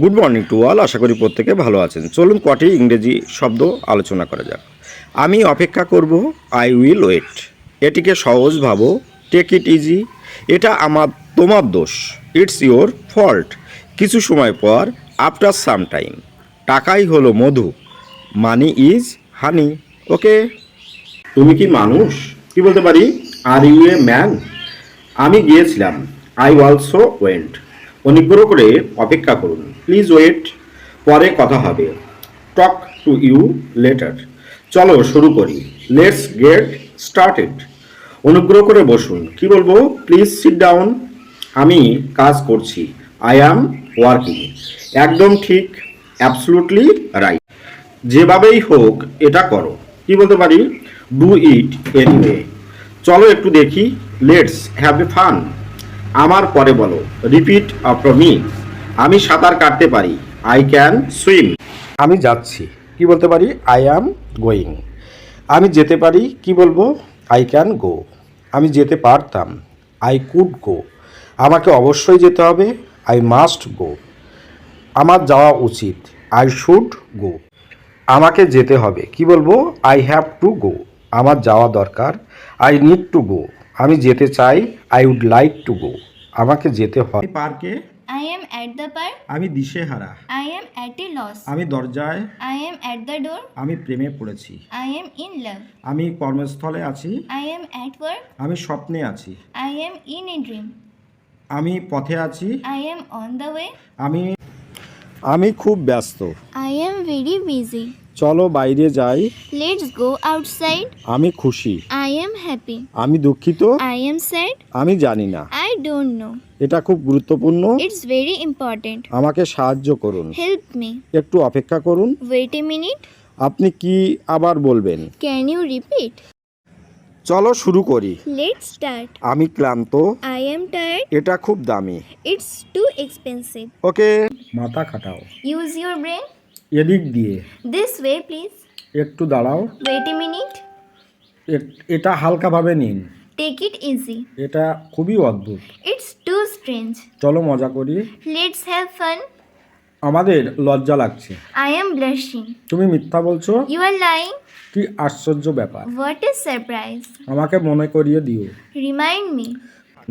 Good morning to all. আশা করি প্রত্যেকে ভালো আছেন। চলুন কটি ইংরেজি শব্দ আলোচনা করা যাক। আমি অপেক্ষা করব, আই উইল ওয়েট। এটিকে সহজ ভাবো, টেক ইট ইজি। এটা তোমার দোষ, ইটস ইওর ফল্ট। কিছু সময় পর, আফটার সাম টাইম। টাকাই হলো মধু, মানি ইজ হানি। ওকে। তুমি কি মানুষ? কি বলতে পারি? Are you a man? আমি গিয়েছিলাম, আই অলসো ওয়েন্ট। অনুগ্রহ করে অপেক্ষা করুন, প্লিজ ওয়েট। পরে কথা হবে, টক টু ইউ লেটার। চলো শুরু করি, লেটস গেট স্টার্টেড। অনুগ্রহ করে বসুন, কি বলবো? Please sit down. আমি কাজ করছি, আই অ্যাম ওয়ার্কিং। একদম ঠিক, অ্যাবসলুটলি রাইট। যেভাবেই হোক এটা করো। কি বলতে পারি? Do it anyway. চলো একটু দেখি, লেটস হ্যাভ এ ফান। আমার পরে বলো, রিপিট আফটার মি। আমি সাঁতার কাটতে পারি, আই ক্যান সুইম। আমি যাচ্ছি, কি বলতে পারি? I am going. আমি যেতে পারি, কি বলবো? I can go. আমি যেতে পারতাম, আই কুড গো। আমাকে অবশ্যই যেতে হবে, আই মাস্ট গো। আমার যাওয়া উচিত, আই শুড গো। আমাকে যেতে হবে, কি বলবো? I have to go. আমার যাওয়া দরকার, আই নিড টু গো। আমি যেতে চাই, I would like to go. আমাকে যেতে হয় পার্কে। I am at the park. আমি দিশেহারা। I am at a loss. আমি দরজায়। I am at the door. আমি প্রেমে পড়েছি। I am in love. আমি কর্মস্থলে আছি। I am at work. আমি স্বপ্নে আছি। I am in a dream. আমি পথে আছি। I am on the way. আমি আমি খুব ব্যস্ত। I am very busy. চলো বাইরে যাই। Let's go outside. আমি খুশি। I am happy. আমি দুঃখিত। I am sad. আমি জানি না। I don't know. এটা খুব গুরুত্বপূর্ণ। It's very important. আমাকে সাহায্য করুন। Help me. একটু অপেক্ষা করুন। Wait a minute. আপনি কি আবার বলবেন? Can you repeat? চলো শুরু করি। Let's start. আমি ক্লান্ত। I am tired. এটা খুব দামি। It's too expensive. ওকে। মাথা খাটাও। Use your brain. এদিক দিয়ে। This way, please. একটু দাঁড়াও। Wait a minute. এটা হালকাভাবে নিন। Take it easy. এটা খুবই অদ্ভুত। It's too strange. চলো মজা করি। Let's have fun. আমাদের লজ্জা লাগছে। I am blushing. তুমি মিথ্যা বলছো। You are lying. কি আশ্চর্য ব্যাপার। What a surprise. আমাকে মনে করিয়ে দিও। Remind me.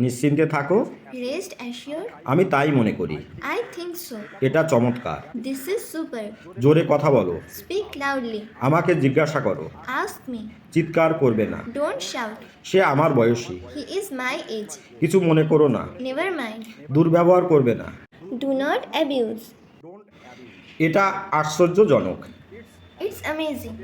নিশ্চিন্তে থাকো। Rest assured. আমি তাই মনে করি। I think so. এটা চমৎকার। This is super. জোরে কথা বলো। Speak loudly. আমাকে জিজ্ঞাসা করো। Ask me. চিৎকার করবে না। Don't shout. সে আমার বয়সী। He is my age. কিছু মনে করো না। Never mind. দুর্ব্যবহার করবে না। Do not abuse. এটা আশ্চর্যজনক। It's amazing.